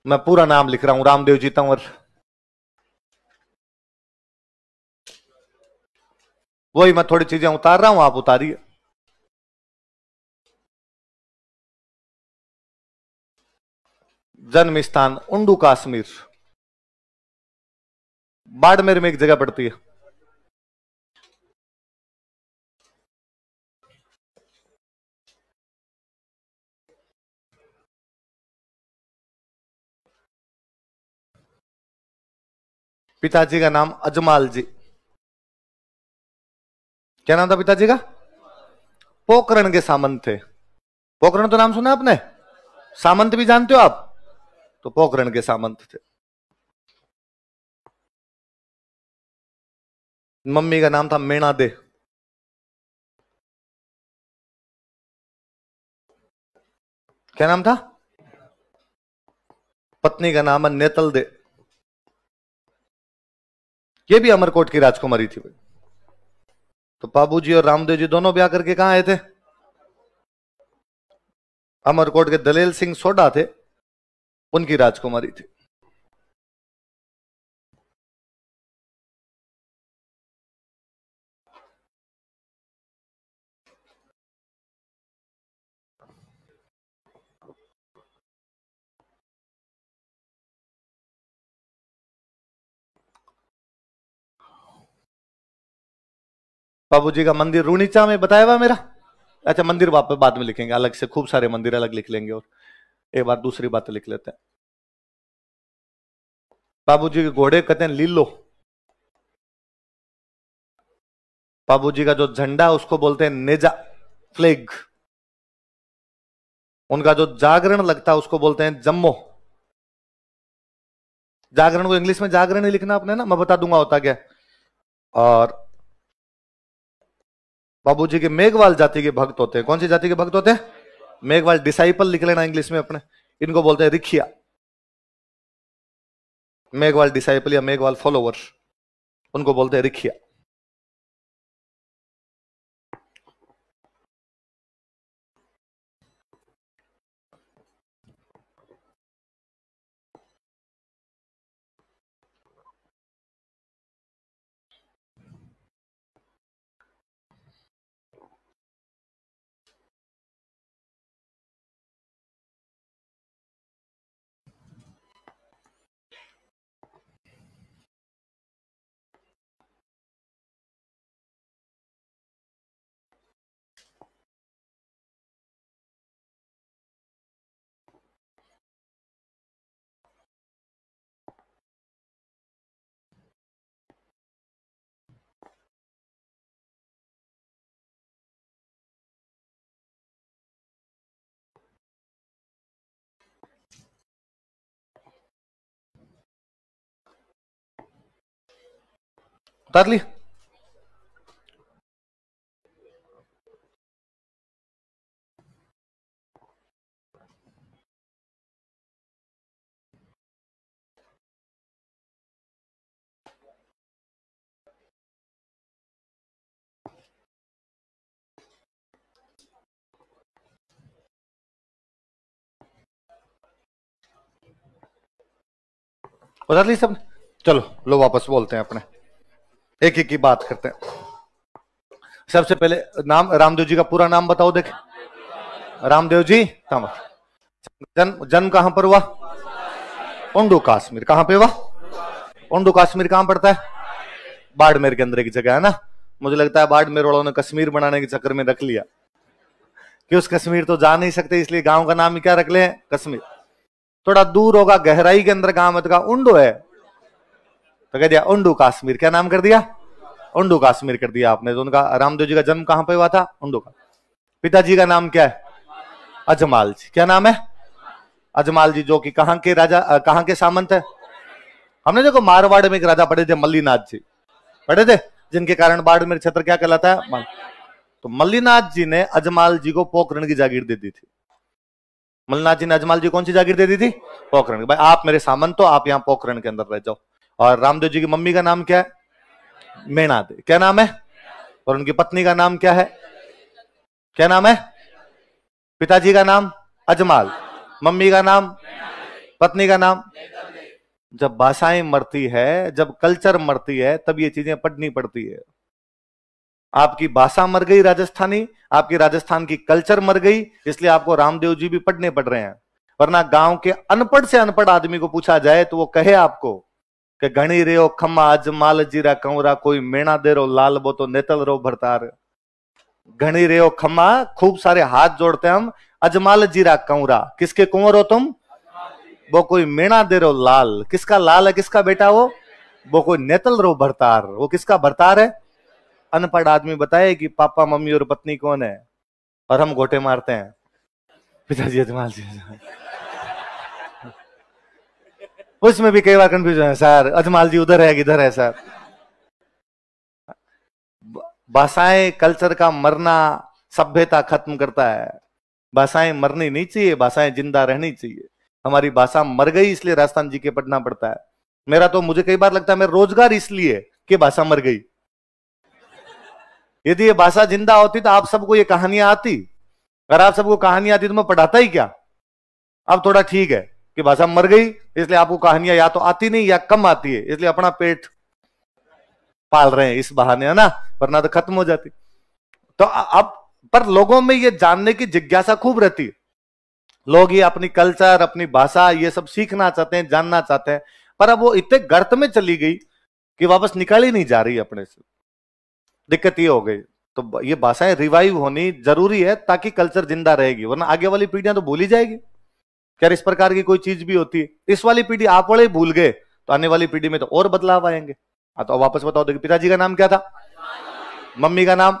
मैं पूरा नाम लिख रहा हूं, रामदेव जी तंवर। वही मैं थोड़ी चीजें उतार रहा हूं, आप उतारिए। जन्म स्थान उंडू कश्मीर, बाड़मेर में एक जगह पड़ती है। पिताजी का नाम अजमाल जी। क्या नाम था पिताजी का? पोकरण के सामंत थे। पोकरण तो नाम सुना आपने? सामंत भी जानते हो आप? तो पोकरण के सामंत थे। मम्मी का नाम था मीणा दे। क्या नाम था? पत्नी का नाम है नेतल दे। ये भी अमरकोट की राजकुमारी थी। तो बाबूजी और रामदेव जी दोनों ब्याह करके कहां आए थे? अमरकोट के दलेल सिंह सोडा थे, उनकी राजकुमारी थी। बाबूजी का मंदिर रूनीचा में बताया हुआ मेरा। अच्छा, मंदिर वापस बाद में लिखेंगे, अलग से खूब सारे मंदिर अलग लिख लेंगे। और एक बार दूसरी बात लिख लेते हैं। बाबूजी के घोड़े कहते हैं लीलो। बाबूजी का जो झंडा उसको बोलते हैं नेजा, फ्लैग। उनका जो जागरण लगता है उसको बोलते हैं जम्मो। जागरण को इंग्लिश में जागरण ही लिखना आपने ना, मैं बता दूंगा होता क्या। और बाबूजी के मेघवाल जाति के भक्त होते हैं। कौन सी जाति के भक्त होते हैं? मेघवाल। डिसाइपल लिख लेना इंग्लिश में अपने। इनको बोलते हैं रिखिया। मेघवाल डिसाइपल या मेघवाल फॉलोवर्स, उनको बोलते हैं रिखिया। उतार ली? उतार ली सब? चलो लो वापस बोलते हैं अपने, एक एक की बात करते हैं। सबसे पहले नाम, रामदेव जी का पूरा नाम बताओ देख। रामदेव जी तंवर। जन्म जन्म कहां पर हुआ? उंडू कश्मीर। कहां पे हुआ? उंडू कश्मीर कहां पड़ता है? बाड़मेर के अंदर एक जगह है ना। मुझे लगता है बाड़मेर वालों ने कश्मीर बनाने के चक्कर में रख लिया कि उस कश्मीर तो जा नहीं सकते, इसलिए गांव का नाम ही क्या रख ले? कश्मीर। थोड़ा दूर होगा, गहराई के अंदर गांव है, उंडो है तो कह दिया उंडू कश्मीर। क्या नाम कर दिया? उंडू कश्मीर कर दिया आपने। तो उनका, रामदेव जी का जन्म कहां पे हुआ था? उंडू का। पिताजी का नाम क्या है? अजमाल जी। क्या नाम है? अजमाल जी, जो कि कहां के राजा, कहां के सामंत है? हमने देखो मारवाड़ में एक राजा पढ़े थे, मल्लीनाथ जी पढ़े थे, जिनके कारण बाड़मेर क्षेत्र क्या कहलाता है? तो मल्लीनाथ जी ने अजमाल जी को पोखरण की जागीर दे दी थी। मल्लीनाथ जी ने अजमाल जी कौन सी जागीर दे दी थी? पोखरण। भाई आप मेरे सामंत हो, आप यहाँ पोखरण के अंदर रह जाओ। और रामदेव जी की मम्मी का नाम क्या है? मीणा दे। क्या नाम है? और उनकी पत्नी का नाम क्या है? क्या नाम है? पिताजी का नाम अजमाल, मम्मी का नाम, पत्नी का नाम। जब भाषाएं मरती है, जब कल्चर मरती है, तब ये चीजें पढ़नी पड़ती है। आपकी भाषा मर गई राजस्थानी, आपकी राजस्थान की कल्चर मर गई, इसलिए आपको रामदेव जी भी पढ़ने पड़ रहे हैं। वरना गांव के अनपढ़ से अनपढ़ आदमी को पूछा जाए तो वो कहे आपको कि घणी रेओ खम्मा अजमाल जीरा कंवरा, कोई मेणा दे रो लाल बो तो नेतल रो भरतार। घणी रेओ खम्मा, खूब सारे हाथ जोड़ते हम, अजमाल जीरा कंवरा, किसके कुंवर हो तुम? वो कोई मेणा दे रो लाल, किसका लाल है, किसका बेटा वो कोई नेतल रो भरतार, वो किसका भरतार है? अनपढ़ आदमी बताए कि पापा मम्मी और पत्नी कौन है, और हम गोटे मारते हैं पिताजी अजमाल जी। उसमें भी कई बार कंफ्यूजन है, सर अजमाल जी उधर है किधर है सर। भाषाएं कल्चर का मरना सभ्यता खत्म करता है। भाषाएं मरनी नहीं चाहिए, भाषाएं जिंदा रहनी चाहिए। हमारी भाषा मर गई इसलिए राजस्थान जी के पढ़ना पड़ता है। मेरा तो मुझे कई बार लगता है मेरा रोजगार इसलिए कि भाषा मर गई। यदि ये भाषा जिंदा होती तो आप सबको ये कहानियां आती। अगर आप सबको कहानियां आती तो मैं पढ़ाता ही क्या। अब थोड़ा ठीक है कि भाषा मर गई इसलिए आपको कहानियां या तो आती नहीं या कम आती है, इसलिए अपना पेट पाल रहे हैं इस बहाने, है ना, वरना तो खत्म हो जाती। तो अब पर लोगों में ये जानने की जिज्ञासा खूब रहती है। लोग ये अपनी कल्चर, अपनी भाषा ये सब सीखना चाहते हैं, जानना चाहते हैं, पर अब वो इतने गर्त में चली गई कि वापस निकाल ही नहीं जा रही अपने से। दिक्कत ये हो गई। तो ये भाषाएं रिवाइव होनी जरूरी है ताकि कल्चर जिंदा रहेगी, वरना आगे वाली पीढ़ियां तो भूल ही जाएगी। क्या इस प्रकार की कोई चीज भी होती है? इस वाली पीढ़ी आप वाले भूल गए तो आने वाली पीढ़ी में तो और बदलाव आएंगे। तो वापस बताओ, देखिए पिताजी का नाम क्या था? मम्मी का नाम?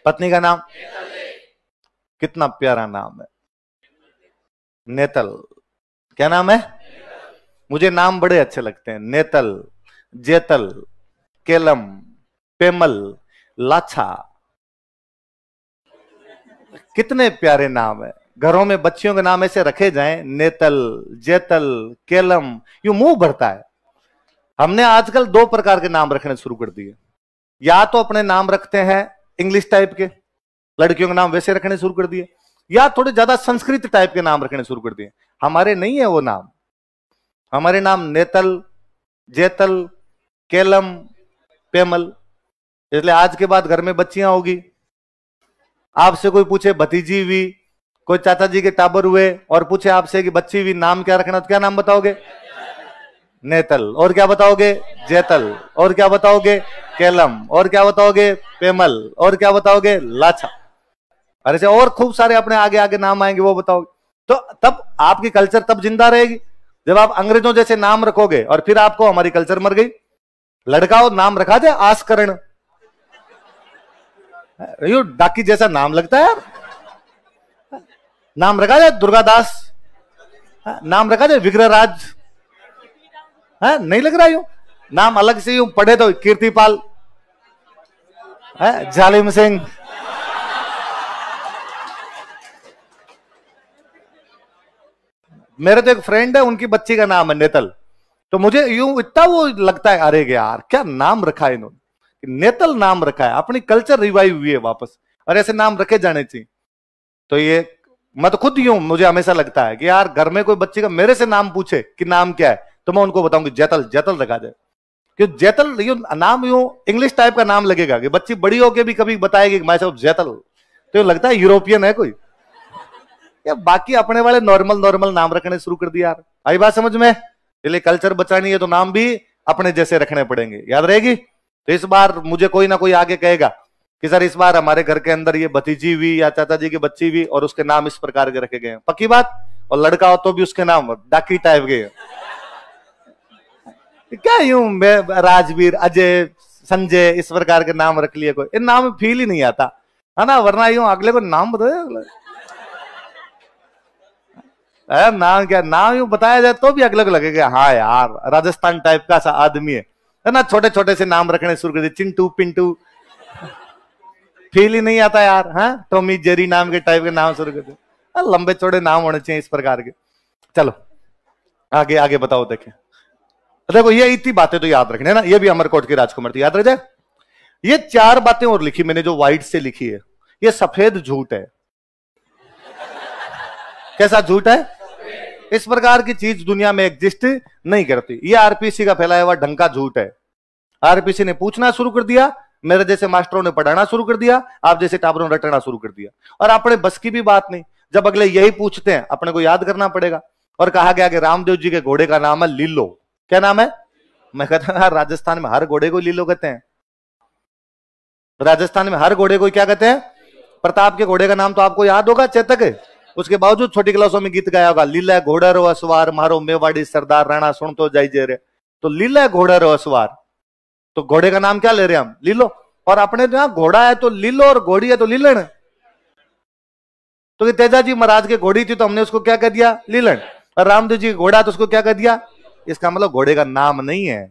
पत्नी का नाम? कितना प्यारा नाम है, नेतल। क्या नाम है? मुझे नाम बड़े अच्छे लगते हैं, नेतल, जेतल, केलम, पेमल, लाछा, कितने प्यारे नाम है। घरों में बच्चियों के नाम ऐसे रखे जाएं, नेतल, जेतल, केलम, यूं मुंह भरता है। हमने आजकल दो प्रकार के नाम रखने शुरू कर दिए। या तो अपने नाम रखते हैं इंग्लिश टाइप के, लड़कियों के नाम वैसे रखने शुरू कर दिए, या थोड़े ज्यादा संस्कृत टाइप के नाम रखने शुरू कर दिए। हमारे नहीं है वो नाम। हमारे नाम नेतल, जेतल, केलम, पेमल। इसलिए आज के बाद घर में बच्चियां होगी, आपसे कोई पूछे भतीजी हुई, कोई चाचा जी के टाबर हुए और पूछे आपसे कि बच्ची हुई नाम क्या रखना, तो क्या नाम बताओगे? नेतल। और क्या बताओगे? जेतल। और क्या बताओगे? केलम। और क्या बताओगे? पेमल। और क्या बताओगे? लाछा। अरे से और खूब सारे अपने आगे आगे नाम आएंगे, वो बताओगे। तो तब आपकी कल्चर तब जिंदा रहेगी जब आप अंग्रेजों जैसे नाम रखोगे और फिर आपको हमारी कल्चर मर गई। लड़का हो नाम रखा जाए आस्करण, यू डाकी जैसा नाम लगता है यार। नाम रखा जाए दुर्गादास, नाम रखा जाए विग्रहराज, नहीं लग रहा यूं नाम अलग से, यूं पढ़े तो कीर्तिपाल, जालिम सिंह, मेरे तो एक फ्रेंड है उनकी बच्ची का नाम है नेतल। तो मुझे यूं इतना वो लगता है, अरे यार क्या नाम रखा है इन्होंने, नेतल नाम रखा है। अपनी कल्चर रिवाइव हुई है वापस, और ऐसे नाम रखे जाने चाहिए। तो ये मैं तो खुद यूं, मुझे हमेशा लगता है कि यार घर में कोई बच्ची का मेरे से नाम पूछे कि नाम क्या है, तो मैं उनको बताऊंगी जेतल, जेतल रखा जाए। क्योंकि जेतल यूं नाम यूं इंग्लिश टाइप का नाम लगेगा कि बच्ची बड़ी होके भी कभी बताएगी माय सेल्फ जेतल, तो लगता है यूरोपियन है कोई। या बाकी अपने वाले नॉर्मल नॉर्मल नाम रखने शुरू कर दिया यार। आई बात समझ में? इसलिए कल्चर बचानी है तो नाम भी अपने जैसे रखने पड़ेंगे, याद रहेगी। तो इस बार मुझे कोई ना कोई आगे कहेगा कि सर इस बार हमारे घर के अंदर ये भतीजी हुई या चाचा जी की बच्ची हुई और उसके नाम इस प्रकार के रखे गए हैं, पक्की बात। और लड़का हो तो भी उसके नाम डाकी टाइप के, क्या यूं राजवीर, अजय, संजय इस प्रकार के नाम रख लिए। कोई इन नाम में फील ही नहीं आता है ना, वरना यूं अगले को नाम बताए, नाम क्या नाम यूं बताया जाए तो भी अगले को लगेगा हाँ यार राजस्थान टाइप का सा आदमी है ना। छोटे छोटे से नाम रखने शुरू कर दिए, चिंटू, पिंटू, फील ही नहीं आता यार। हाँ, टॉमी, जेरी नाम के टाइप के नाम शुरू कर दिए। लंबे चौड़े नाम होने चाहिए इस प्रकार के। चलो आगे आगे बताओ। देखो ये इतनी बातें तो याद रखने ना, ये भी अमरकोट की राजकुमार थी, याद रह जाए। ये चार बातें और लिखी मैंने जो व्हाइट से लिखी है, ये सफेद झूठ है। कैसा झूठ है? इस प्रकार की चीज दुनिया में एग्जिस्ट नहीं करती। ये आरपीसी का फैलाया हुआ ढंग का झूठ है। आरपीसी ने पूछना शुरू कर दिया, मेरे जैसे मास्टरों ने पढ़ाना शुरू कर दिया, आप जैसे टाबरों ने रटना शुरू कर दिया, और अपने बस की भी बात नहीं। जब अगले यही पूछते हैं अपने को याद करना पड़ेगा। और कहा गया कि रामदेव जी के घोड़े का नाम है लीलो। क्या नाम है? मैं कहता हूं राजस्थान में हर घोड़े को लीलो कहते हैं। राजस्थान में हर घोड़े को क्या कहते हैं? प्रताप के घोड़े का नाम तो आपको याद होगा, चेतक। उसके बावजूद छोटी क्लासों में गीत गाया होगा, लीला घोड़ा रो असवार मारो मेवाड़ी सरदार राणा सुन तो जाई जे रे। तो लीला घोड़ा रो असवार, तो घोड़े का नाम क्या ले रहे हैं हम? लीलो। और अपने यहां घोड़ा है तो लीलो और घोड़ी है तो लीलन। तो तेजाजी महाराज के घोड़ी थी तो हमने उसको क्या कह दिया? लीलन। और रामदेव जी घोड़ा तो उसको क्या कह दिया? इसका मतलब घोड़े का नाम नहीं है,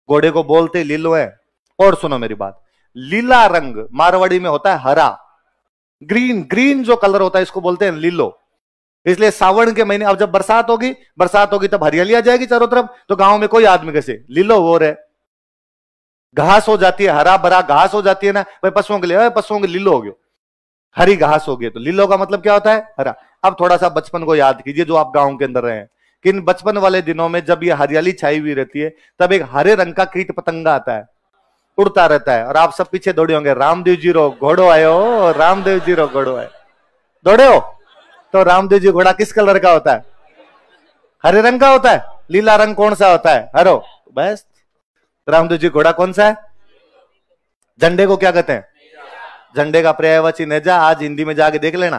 घोड़े को बोलते लीलो है। और सुनो मेरी बात, लीला रंग मारवाड़ी में होता है हरा, ग्रीन, ग्रीन जो कलर होता है इसको बोलते हैं लीलो। इसलिए सावन के महीने, अब जब बरसात होगी तब हरियाली आ जाएगी चारों तरफ, तो गांव में कोई आदमी कैसे लीलो हो रहे, घास हो जाती है, हरा भरा घास हो जाती है ना भाई, पशुओं के लिए, पशुओं के लीलो हो गए, हरी घास हो गई। तो लीलो का मतलब क्या होता है? हरा। अब थोड़ा सा बचपन को याद कीजिए जो आप गांव के अंदर रहे हैं, कि इन बचपन वाले दिनों में जब ये हरियाली छाई हुई रहती है तब एक हरे रंग का कीट पतंगा आता है, उड़ता रहता है, और आप सब पीछे दौड़े होंगे, रामदेव जी रो घोड़ो आयो, रामदेव जी रो घोड़ो आयो, दौड़े हो। तो रामदेव जी घोड़ा किस कलर का होता है? हरे रंग का होता है। लीला रंग कौन सा होता है? हरो। बस रामदेव जी घोड़ा कौन सा है? झंडे को क्या कहते हैं? झंडे का पर्यायवाची नेजा। आज हिंदी में जाके देख लेना,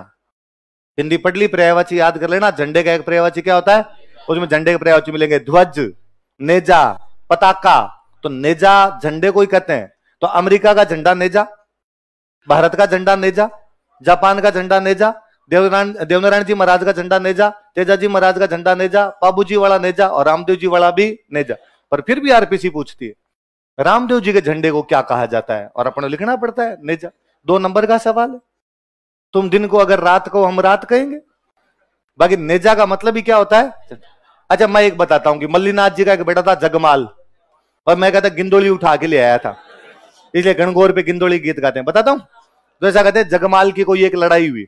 हिंदी पढ़ ली, पर्यायवाची याद कर लेना। झंडे का एक पर्यायवाची क्या होता है? उसमें झंडे के पर्यायवाची मिलेंगे ध्वज, नेजा, पताका। तो नेजा झंडे को ही कहते हैं। तो अमेरिका का झंडा नेजा, भारत का झंडा नेजा, जापान का झंडा नेजा, देवनारायण जी महाराज का झंडा नेजा, तेजाजी महाराज का झंडा नेजा, बाबूजी वाला नेजा, और रामदेव जी वाला भी नेजा। पर फिर भी आरपीसी पूछती है रामदेव जी के झंडे को क्या कहा जाता है, और अपने लिखना पड़ता है नेजा। 2 नंबर का सवाल है। तुम दिन को अगर रात को, हम रात कहेंगे। बाकी नेजा का मतलब ही क्या होता है? अच्छा मैं एक बताता हूं कि मल्लीनाथ जी का एक बेटा था जगमाल, और मैं कहता गिंदोली उठा के ले आया था, इसलिए गणगौर पे गिंदोली गीत गाते हैं। बताता हूं, तो ऐसा कहते हैं जगमाल की कोई एक लड़ाई हुई,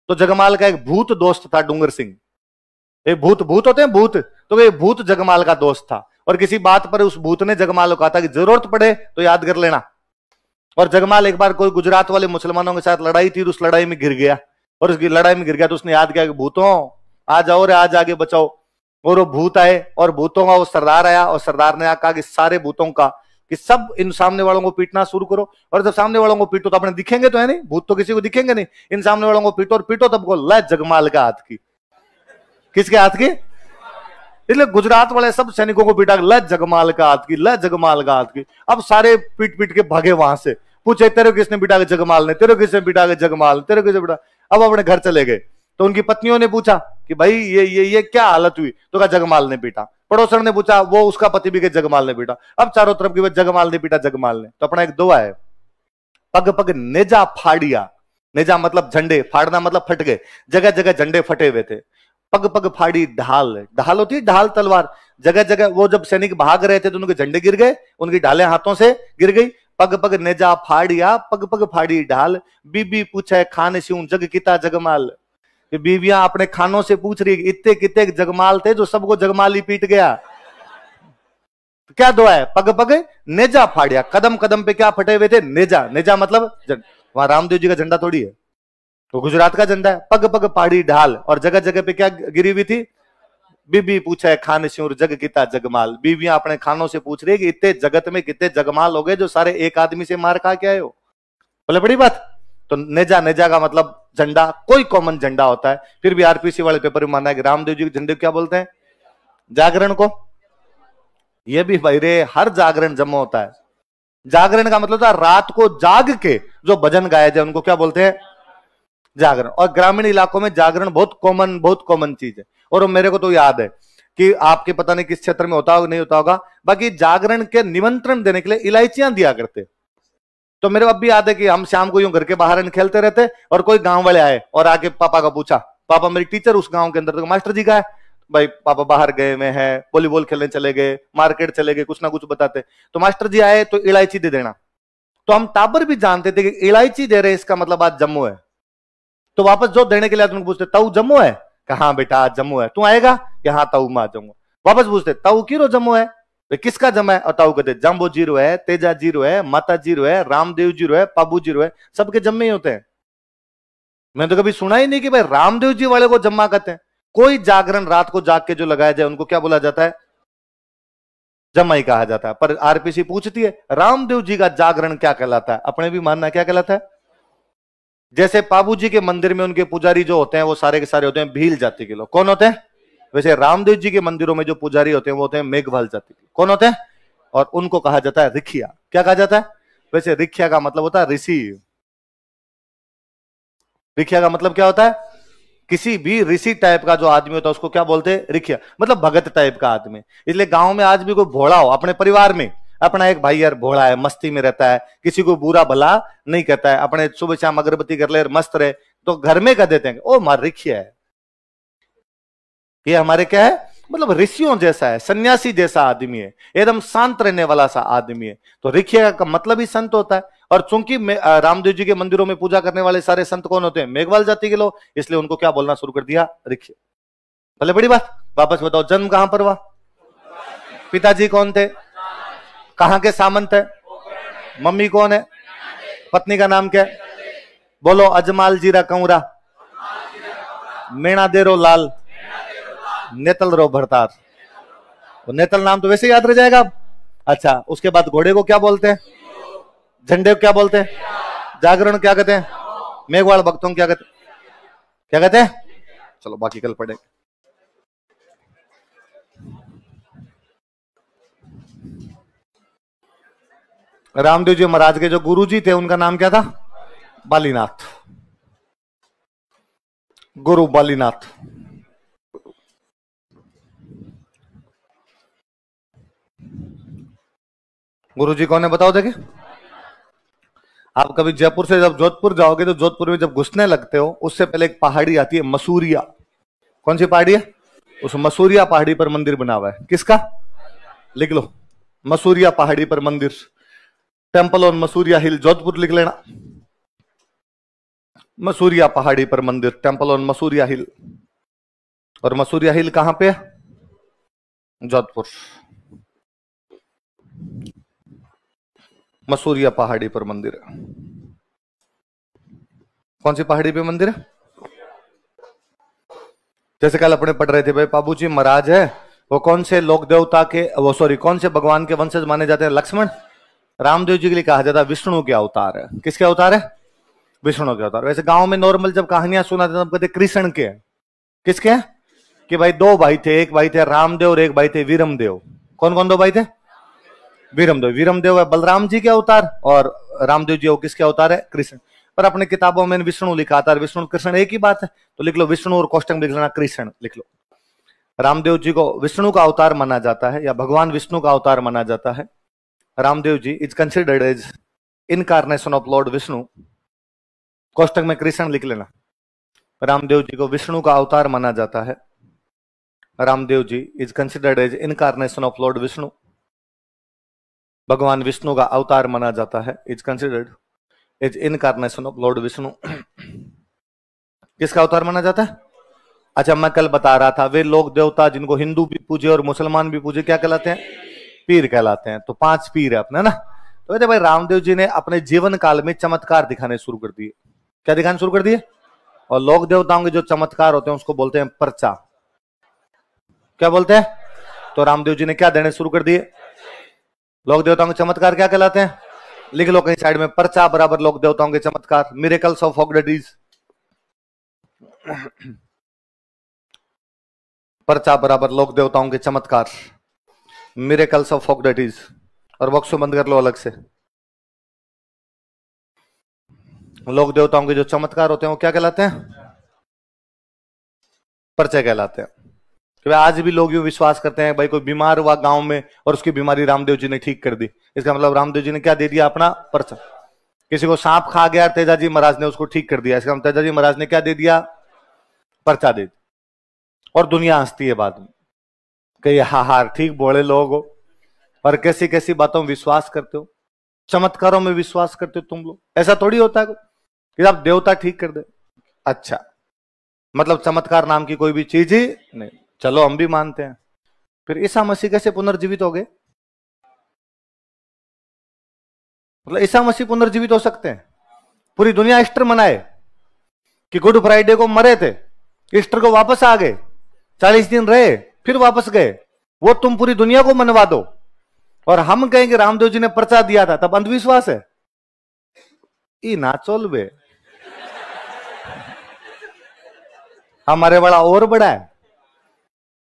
तो जगमाल का एक भूत दोस्त था डूंगर सिंह। एक भूत, भूत होते हैं भूत, तो ये भूत जगमाल का दोस्त था। और किसी बात पर उस भूत ने जगमाल को कहा था कि जरूरत पड़े तो याद कर लेना। और जगमाल एक बार कोई गुजरात वाले मुसलमानों के साथ लड़ाई थी, उस लड़ाई में गिर गया, और उसकी लड़ाई में गिर गया तो उसने याद किया कि भूतों आ जाओ रे, आज आगे बचाओ। और वो भूत आए, और भूतों का वो सरदार आया, और सरदार ने कहा कि सारे भूतों का, कि सब इन सामने वालों को पीटना शुरू करो। और जब सामने वालों को पीटो तो अपने दिखेंगे तो है नहीं, भूत तो किसी को दिखेंगे नहीं, इन सामने वालों को पीटो, और पीटो तब को ल जगमाल का हाथ की। किसके हाथ की? इसलिए गुजरात वाले सब सैनिकों को पीटा, ल जगमाल का हाथ की, ल जगमाल का हाथ की। अब सारे पीट पीट के भागे वहां से, पूछे तेरे किसने पीटा? के जगमाल ने। तेरे किसने पीटा? के जगमाल। तेरे किसने पीटा? अब अपने घर चले गए। तो उनकी पत्नियों ने पूछा कि भाई ये क्या हालत हुई? तो कहा जगमाल ने पीटा। पड़ोसन ने पूछा, वो उसका पति भी के जगमाल ने पीटा। अब चारों तरफ की जगमाल ने पीटा, जगमाल ने। तो अपना एक दुआ है, पग पग नेजा फाड़िया। नेजा मतलब झंडे, फाड़ना मतलब फट गए, जगह जगह झंडे फटे हुए थे। पग पग फाड़ी ढाल, ढाल होती है ढाल तलवार, जगह जगह वो जब सैनिक भाग रहे थे तो उनके झंडे गिर गए, उनकी ढालें हाथों से गिर गई। पग पग नेजा फाड़िया, पग पग फाड़ी ढाल, बीबी पूछे खान स्यूं जग किता जगमाल। बीबियां अपने खानों से पूछ रही इतने कितने जगमाल थे जो सबको जगमाल ही पीट गया। तो क्या दुआ है? पग पग नेजा फाड़िया, कदम कदम पे क्या फटे हुए थे? नेजा। नेजा मतलब वहां रामदेव जी का झंडा थोड़ी है, तो गुजरात का झंडा है। पग पग फाड़ी ढाल, और जगह जगह पे क्या गिरी हुई थी? बीबी पूछे खान स्यूर जग किता जगमाल। बीबियां अपने खानों से पूछ रही कि इतने जगत में कितने जगमाल हो गए जो सारे एक आदमी से मार खा के आए हो। बोले बड़ी बात। तो नेजा, नेजा का मतलब झंडा, कोई कॉमन झंडा होता है। फिर भी आरपीसी वाले पेपर में माना है कि रामदेव जी के झंडे क्या बोलते हैं? जागरण को। यह भी भाई रे, हर जागरण जमा होता है। जागरण का मतलब था रात को जाग के जो भजन गाया जाए उनको क्या बोलते हैं? जागरण। और ग्रामीण इलाकों में जागरण बहुत कॉमन चीज है। और मेरे को तो याद है कि आपके पता नहीं किस क्षेत्र में होता होगा नहीं होता होगा, बाकी जागरण के निमंत्रण देने के लिए इलायचियां दिया करते। तो मेरे को अब भी याद है कि हम शाम को यूं घर के बाहर खेलते रहते, और कोई गांव वाले आए और आके पापा का पूछा, पापा मेरी टीचर उस गांव के अंदर, तो मास्टर जी का है भाई, पापा बाहर गए हुए हैं, वॉलीबॉल खेलने चले गए, मार्केट चले गए, कुछ ना कुछ बताते। तो मास्टर जी आए तो इलायची दे देना। तो हम टाबर भी जानते थे कि इलायची दे रहे इसका मतलब आज जम्मू है। तो वापस जो देने के लिए तुमको पूछते ताऊ जम्मू है, कहा बेटा जम्मू है, तू आएगा कि हाँ ताऊ मैं आ जाऊंगा। वापस पूछते ताऊ किरो जम्मू है, किसका जमा है, और ताऊ कहते जम्बो जीरो है, तेजा जीरो है, माता जीरो है, रामदेव जीरो है, पाबू जीरो है, सबके जम्मे ही होते हैं। मैं तो कभी सुना ही नहीं कि भाई रामदेव जी वाले को जम्मा कहते हैं। कोई जागरण रात को जाग के जो लगाया जाए उनको क्या बोला जाता है, जम्मा ही कहा जाता है। पर आरपीसी पूछती है रामदेव जी का जागरण क्या कहलाता है, अपने भी मानना क्या कहलाता है। जैसे पाबू जी के मंदिर में उनके पुजारी जो होते हैं वो सारे के सारे होते हैं भील जाति के लोग, कौन होते हैं। वैसे रामदेव जी के मंदिरों में जो पुजारी होते हैं वो होते हैं मेघवाल जाति के, कौन होते हैं, और उनको कहा जाता है रिखिया। क्या कहा जाता है, वैसे रिखिया का मतलब होता है ऋषि। रिखिया का मतलब क्या होता है, किसी भी ऋषि टाइप का जो आदमी होता है उसको क्या बोलते हैं, रिखिया, मतलब भगत टाइप का आदमी। इसलिए गांव में आज भी कोई भोला हो, अपने परिवार में अपना एक भाई यार भोला है, मस्ती में रहता है, किसी को बुरा भला नहीं कहता है, अपने सुबह शाम अगरबत्ती कर ले मस्त रहे, तो घर में कह देते हैं ओ मार रिखिया है, ये हमारे क्या है, मतलब ऋषियों जैसा है, सन्यासी जैसा आदमी है, एकदम शांत रहने वाला सा आदमी है। तो रिखिया का मतलब ही संत होता है। और चूंकि रामदेव जी के मंदिरों में पूजा करने वाले सारे संत कौन होते हैं, मेघवाल जाति के लोग, इसलिए उनको क्या बोलना शुरू कर दिया, रिखिया। भले बड़ी बात। वापस बताओ जन्म कहां पर हुआ, पिताजी कौन थे, कहां के सामंत है, मम्मी कौन है, पत्नी का नाम क्या है, बोलो अजमाल जीरा कंवरा, मेणा देरो लाल, नेतल रो भरतार। नेतल नाम तो वैसे ही याद रह जाएगा। अच्छा, उसके बाद घोड़े को क्या बोलते हैं, झंडे को क्या बोलते हैं, जागरण क्या कहते हैं, मेघवाल भक्तों क्या कहते हैं, क्या कहते हैं। चलो बाकी कल पढ़ेंगे। रामदेव जी महाराज के जो गुरु जी थे उनका नाम क्या था, बालीनाथ, गुरु बालीनाथ। गुरु जी कौन है बताओ देखिए। आप कभी जयपुर से जब जोधपुर जाओगे तो जोधपुर में जब घुसने लगते हो उससे पहले एक पहाड़ी आती है मसूरिया। कौन सी पहाड़ी है, उस मसूरिया पहाड़ी पर मंदिर बना हुआ है, किसका, लिख लो, मसूरिया पहाड़ी पर मंदिर, टेम्पल ऑन मसूरिया हिल, जोधपुर लिख लेना, मसूरिया पहाड़ी पर मंदिर, टेम्पल ऑन मसूरिया हिल। और मसूरिया हिल कहां पे है, जोधपुर, मसूरिया पहाड़ी पर मंदिर है। कौन सी पहाड़ी पे मंदिर है, जैसे कल अपने पढ़ रहे थे भाई पाबू जी महाराज है, वो कौन से लोक देवता के, वो सॉरी कौन से भगवान के वंशज माने जाते हैं, लक्ष्मण। रामदेव जी के लिए कहा जाता है विष्णु के अवतार है, किसके अवतार है, विष्णु के अवतार। वैसे गांव में नॉर्मल जब कहानियां सुनाते तब कहते कृष्ण के, किसके, कि भाई दो भाई थे, एक भाई थे रामदेव और एक भाई थे वीरमदेव। कौन कौन दो भाई थे, वीरमदेव, वीरमदेव है बलराम जी के अवतार और रामदेव जी वो किसके अवतार है, कृष्ण। पर अपने किताबों में विष्णु लिखा था, विष्णु कृष्ण एक ही बात है, तो लिख लो विष्णु और कोष्टक में लिख लेना कृष्ण लिख लो। रामदेव जी को विष्णु का अवतार माना जाता है या भगवान विष्णु का अवतार माना जाता है। Ramdev ji is considered as incarnation of Lord Vishnu, कोष्टक में कृष्ण लिख लेना। रामदेव जी को विष्णु का अवतार माना जाता है, Ramdev ji is considered as incarnation of Lord Vishnu, भगवान विष्णु का अवतार माना जाता है, is considered as incarnation of Lord Vishnu. किसका अवतार माना जाता है, अच्छा मैं कल बता रहा था वे लोग देवता जिनको हिंदू भी पूजे और मुसलमान भी पूजे क्या कहलाते हैं, पीर कहलाते हैं। तो 5 पीर है अपने ना। तो कहते भाई रामदेव जी ने अपने जीवन काल में चमत्कार दिखाने शुरू कर दिए, क्या दिखाने शुरू कर दिए, और लोक देवताओं के जो चमत्कार होते हैं उसको बोलते हैं पर्चा, क्या बोलते हैं। तो रामदेव जी ने क्या देने शुरू कर दिए, लोक देवताओं के चमत्कार क्या कहलाते हैं, लिख लो कहीं साइड में, पर्चा बराबर लोक देवताओं के चमत्कार, मिरेकल्स ऑफ ऑग्रेडीज, पर्चा बराबर लोक देवताओं के चमत्कार, मिरेकल्स ऑफ ऑग्रेडीज। और बॉक्स बंद कर लो अलग से। लोक देवताओं के जो चमत्कार होते हैं वो क्या कहलाते हैं, पर्चे कहलाते हैं। कि आज भी लोग यूं विश्वास करते हैं भाई कोई बीमार हुआ गांव में और उसकी बीमारी रामदेव जी ने ठीक कर दी, इसका मतलब रामदेव जी ने क्या दे दिया, अपना पर्चा। किसी को सांप खा गया तेजाजी महाराज ने उसको ठीक कर दिया, इसका मतलब तेजाजी महाराज ने क्या दे दिया, पर्चा दे दिया। और दुनिया हंसती है बाद में कि हा ठीक बोले लोग हो, पर कैसी कैसी बातों में विश्वास करते हो, चमत्कारों में विश्वास करते हो तुम लोग। ऐसा थोड़ी होता है कि आप देवता ठीक कर दे। अच्छा मतलब चमत्कार नाम की कोई भी चीज ही नहीं। चलो हम भी मानते हैं। फिर ईसा मसीह कैसे पुनर्जीवित हो गए? मतलब ईसा मसीह पुनर्जीवित हो सकते हैं? पूरी दुनिया ईस्टर मनाए कि गुड फ्राइडे को मरे थे, ईस्टर को वापस आ गए, 40 दिन रहे, फिर वापस गए, वो तुम पूरी दुनिया को मनवा दो और हम कहें कि रामदेव जी ने पर्चा दिया था, तब अंधविश्वास है? ई ना चोल बे, हमारे वाला और बड़ा है।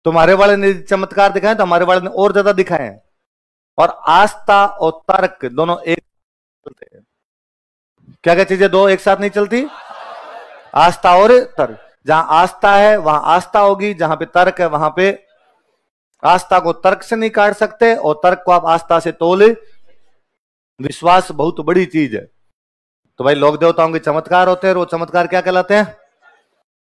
तुम्हारे वाले ने चमत्कार दिखाए तो हमारे वाले ने और ज्यादा दिखाए हैं। और आस्था और तर्क दोनों एक चलते हैं। क्या क्या चीजें दो एक साथ नहीं चलती? आस्था और तर्क। जहां आस्था है वहां आस्था होगी, जहां पे तर्क है वहां पे आस्था को तर्क से नहीं काट सकते और तर्क को आप आस्था से तोले। विश्वास बहुत बड़ी चीज है। तो भाई लोक देवताओं के चमत्कार होते हैं, वो चमत्कार क्या कहलाते हैं?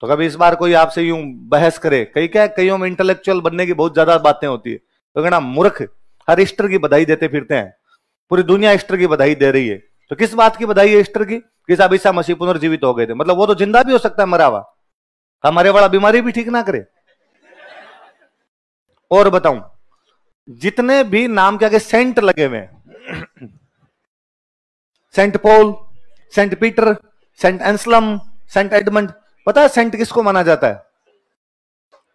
तो कभी इस बार कोई आपसे यूं बहस करे, कई क्या कईयों में इंटेलेक्चुअल बनने की बहुत ज्यादा बातें होती है, तो कहना मूर्ख, हर ईस्टर की बधाई देते फिरते हैं, पूरी दुनिया ईस्टर की बधाई दे रही है, तो किस बात की बधाई है ईस्टर की? कि साहब ईसा मसीह पुनर्जीवित हो गए थे। मतलब वो तो जिंदा भी हो सकता है, मरा हुआ, हमारे वाला बीमारी भी ठीक ना करे। और बताऊं, जितने भी नाम के आगे सेंट लगे हुए हैं, saint Paul, saint Peter, saint Anselm, saint Edmund, पता है सेंट किसको माना जाता है?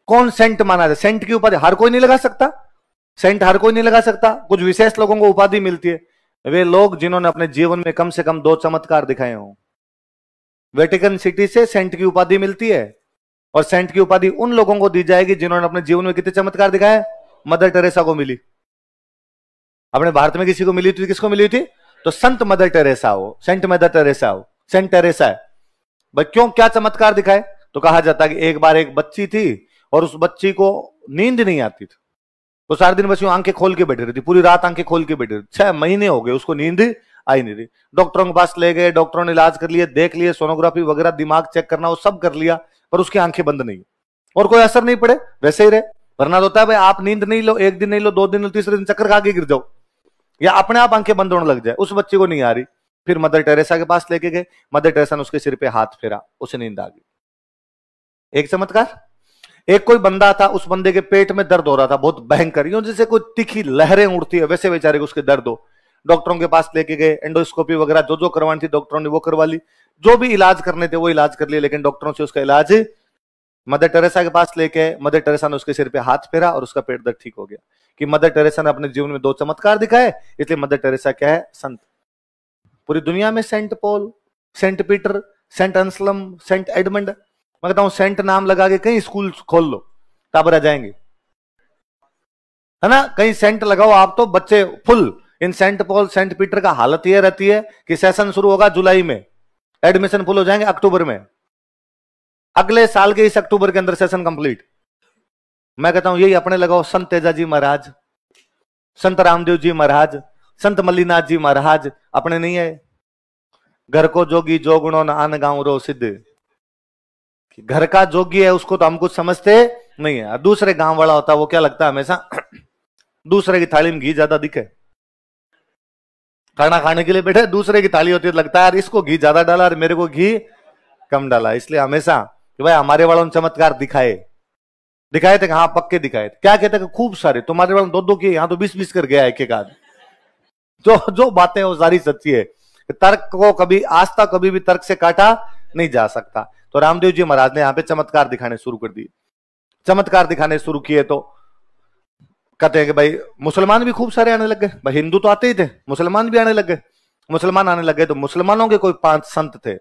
कौन सेंट माना जाता है? सेंट की उपाधि हर कोई नहीं लगा सकता, सेंट हर कोई नहीं लगा सकता, कुछ विशेष लोगों को उपाधि मिलती है। वे लोग जिन्होंने अपने जीवन में कम से कम 2 चमत्कार दिखाए हों। वेटिकन सिटी से सेंट की उपाधि मिलती है, और सेंट की उपाधि उन लोगों को दी जाएगी जिन्होंने अपने जीवन में कितने चमत्कार दिखाए। मदर टेरेसा को मिली, अपने भारत में किसी को मिली थी? किसको मिली थी? तो संत मदर टेरेसा हो, सेंट मदर टेरेसा हो, सेंट टेरेसा है भाई। क्यों, क्या चमत्कार दिखाए? तो कहा जाता है कि एक बार एक बच्ची थी और उस बच्ची को नींद नहीं आती थी, तो सारे दिन बस यूं आंखें खोल के बैठी रहती, पूरी रात आंखें खोल के बैठी रहती। 6 महीने हो गए उसको नींद आई नहीं रही। डॉक्टरों के पास ले गए, डॉक्टरों ने इलाज कर लिए, देख लिए, सोनोग्राफी वगैरह, दिमाग चेक करना वो सब कर लिया, पर उसकी आंखें बंद नहीं, और कोई असर नहीं पड़े, वैसे ही रहे। वरना तो होता है भाई आप नींद नहीं लो, एक दिन नहीं लो, 2 दिन लो, तीसरे दिन चक्कर खा के गिर जाओ, या अपने आप आंखें बंद होने लग जाए। उस बच्चे को नहीं आ रही, फिर मदर टेरेसा के पास लेके गए, मदर टेरेसा ने उसके सिर पे हाथ फेरा, उसे नींद आ गई। एक चमत्कार। एक कोई बंदा था, उस बंदे के पेट में दर्द हो रहा था बहुत भयंकर, यूं जैसे कोई तीखी लहरें उड़ती है, वैसे बेचारे को उसके दर्द हो। डॉक्टरों के पास लेके गए, एंडोस्कोपी वगैरह जो जो करवानी थी डॉक्टरों ने वो करवा ली, जो भी इलाज करने थे वो इलाज कर लिए, लेकिन डॉक्टरों से उसका इलाज, मदर टेरेसा के पास लेके मदर टेरेसा ने उसके सिर पे हाथ फेरा और उसका पेट दर्द ठीक हो गया। कि मदर टेरेसा ने अपने जीवन में 2 चमत्कार दिखाए, इसलिए मदर टेरेसा क्या है? संत। पूरी दुनिया में saint Paul, saint Peter, saint Anselm, saint Edmund, मैं कहता हूं सेंट नाम लगा के कहीं स्कूल खोल लो, टाबर आ जाएंगे, है ना? कहीं सेंट लगाओ आप तो बच्चे फुल। इन सेंट पॉल, सेंट पीटर का हालत यह रहती है कि सेशन शुरू होगा जुलाई में, एडमिशन फुल हो जाएंगे अक्टूबर में, अगले साल के इस अक्टूबर के अंदर सेशन कंप्लीट। मैं कहता हूं यही अपने लगाओ, संत तेजाजी महाराज, संत रामदेव जी महाराज, संत मल्लीनाथ जी महाराज, अपने नहीं है। घर को जोगी जोगुणों न आन गांव रो सिद्ध, घर का जोगी है उसको तो हम कुछ समझते नहीं है, दूसरे गांव वाला होता है वो क्या लगता है हमेशा दूसरे की थाली में घी ज्यादा दिखे, खाना खाने के लिए बैठे, दूसरे की थाली होती है, लगता है यार इसको घी ज्यादा डाला और मेरे को घी कम डाला। इसलिए हमेशा कि भाई हमारे वालों ने चमत्कार दिखाए, दिखाए थे, हाँ पक्के दिखाए थे। क्या कहते हैं? खूब सारे। तुम्हारे वालों 2-2 किए, यहां तो 20-20 कर गया एक आदमी। जो जो बातें वो सारी सच्ची है। तर्क को कभी, आस्था कभी भी तर्क से काटा नहीं जा सकता। तो रामदेव जी महाराज ने यहां पे चमत्कार दिखाने शुरू कर दिए। चमत्कार दिखाने शुरू किए तो कहते हैं कि भाई मुसलमान भी खूब सारे आने लग गए। भाई हिंदू तो आते ही थे, मुसलमान भी आने लग गए। मुसलमान आने लग गए तो मुसलमानों के कोई 5 संत थे,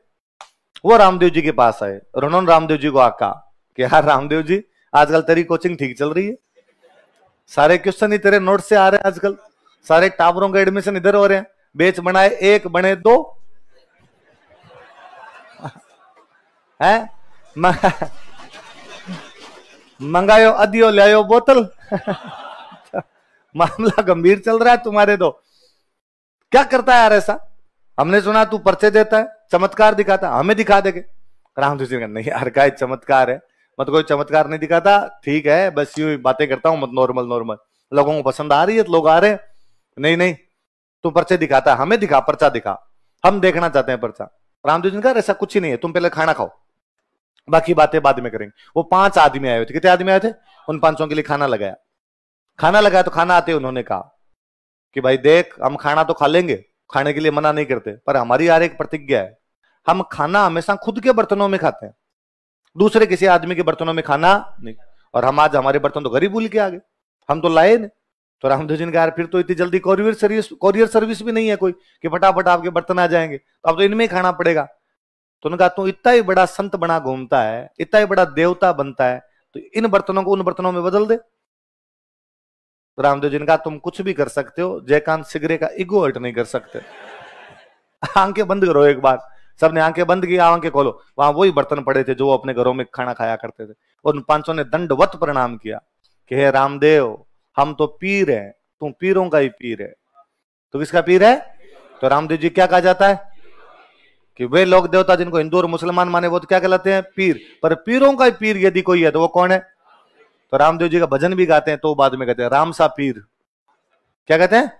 वो रामदेव जी के पास आए और उन्होंने रामदेव जी को आका कि यार रामदेव जी आजकल तेरी कोचिंग ठीक चल रही है, सारे क्वेश्चन ही तेरे नोट से आ रहे हैं आजकल, सारे टावरों के एडमिशन इधर हो रहे हैं, बेच बनाए 1 बने 2 है, मंगायो अदियो लायो बोतल मामला गंभीर चल रहा है तुम्हारे। तो क्या करता है यार ऐसा? हमने सुना तू पर्चे देता है, चमत्कार दिखाता है, हमें दिखा देगे। रामदेव जी नहीं यार, का चमत्कार है, मत कोई चमत्कार नहीं दिखाता, ठीक है बस यूं बातें करता हूं, मत नॉर्मल नॉर्मल, लोगों को पसंद आ रही है तो लोग आ रहे हैं। नहीं नहीं, तू पर्चे दिखाता है, हमें दिखा, पर्चा दिखा, हम देखना चाहते हैं पर्चा। रामदेव जी ने कहा ऐसा कुछ ही नहीं है, तुम पहले खाना खाओ, बाकी बातें बाद में करेंगे। वो 5 आदमी आए हुए थे। कितने आदमी आए थे? उन 500 के लिए खाना लगाया। खाना लगाया तो खाना आते उन्होंने कहा कि भाई देख, हम खाना तो खा लेंगे, खाने के लिए मना नहीं करते, पर हमारी यार एक प्रतिज्ञा है, हम खाना हमेशा खुद के बर्तनों में खाते हैं, दूसरे किसी आदमी के बर्तनों में खाना नहीं। और हम आज हमारे बर्तन तो गरीब भूल के आ गए, हम तो लाए नहीं। तो रामदेव जी ने कहा फिर तो इतनी जल्दी कोरियर सर्विस भी नहीं है कोई कि फटाफट आपके बर्तन आ जाएंगे, तो अब तो इनमें ही खाना पड़ेगा। तो उन्होंने कहा तू इतना ही बड़ा संत बना घूमता है, इतना ही बड़ा देवता बनता है, तो इन बर्तनों को उन बर्तनों में बदल दे। तो रामदेव जी ने कहा तुम कुछ भी कर सकते हो, जयकांत सिगरे का ईगो हर्ट नहीं कर सकते। आंखें बंद करो एक बार। सबने आंखें बंद की, आंखें खोलो। वहां वही बर्तन पड़े थे जो वो अपने घरों में खाना खाया करते थे। उन 500 ने दंडवत प्रणाम किया कि हे रामदेव, हम तो पीर हैं, तू पीरों का ही पीर है। तो किसका पीर है? तो रामदेव जी क्या कहा जाता है कि वे लोग देवता जिनको हिंदू और मुसलमान माने वो तो क्या कहलाते हैं? पीर। पर पीरों का ही पीर यदि कोई है तो वो कौन है? तो रामदेव जी का भजन भी गाते हैं, तो बाद में कहते हैं राम सा पीर। क्या कहते हैं?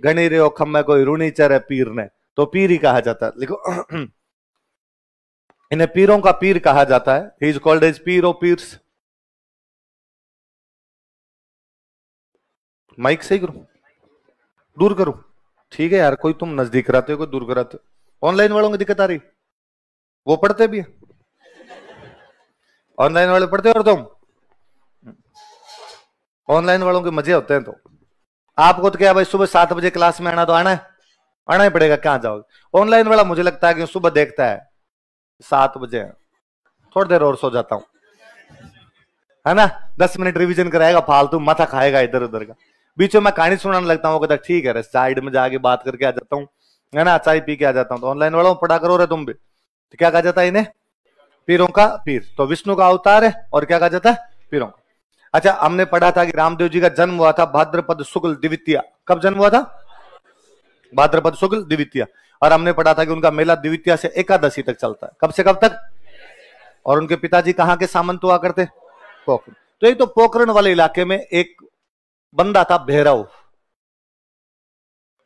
गणी रे खम्मे कोई रूणी चर है पीर ने, तो पीर ही कहा जाता है। लिखो इन्हें पीरों का पीर कहा जाता है। He is called as Pir of pirs. Mic सही करो, दूर करो। ठीक है यार, कोई तुम नजदीक कराते हो, कोई दूर कराते हो। ऑनलाइन वालों की दिक्कत आ रही, वो पढ़ते भी है, ऑनलाइन वाले पढ़ते हो और तुम ऑनलाइन वालों के मजे होते हैं। तो आपको तो क्या भाई, सुबह 7 बजे क्लास में आना, तो आना ही पड़ेगा, कहां जाओगे। ऑनलाइन वाला मुझे लगता है कि सुबह देखता है 7 बजे, थोड़ी देर और सो जाता हूं, है ना, 10 मिनट रिवीजन कराएगा, फालतू माथा खाएगा इधर उधर का। बीच में मैं कहानी सुनाने लगता हूँ, कहता ठीक है, साइड में जाके बात करके आ जाता हूँ, है ना, चाय पी के आ जाता हूँ। तो ऑनलाइन वालों पढ़ा करो रे तुम भी। तो क्या कहा जाता है इन्हें? पीरों का पीर। तो विष्णु का अवतार है, और क्या कहा जाता है? पीरों। अच्छा, हमने पढ़ा था कि रामदेव जी का जन्म हुआ था भाद्रपद शुक्ल द्वितीया। कब जन्म हुआ था? भाद्रपद शुक्ल द्वितीया। और हमने पढ़ा था कि उनका मेला द्वितीया से एकादशी तक चलता है। कब से कब तक? और उनके पिताजी कहां के सामंत हुआ करते? पोखरण। तो एक तो पोखरण वाले इलाके में एक बंदा था भैरव।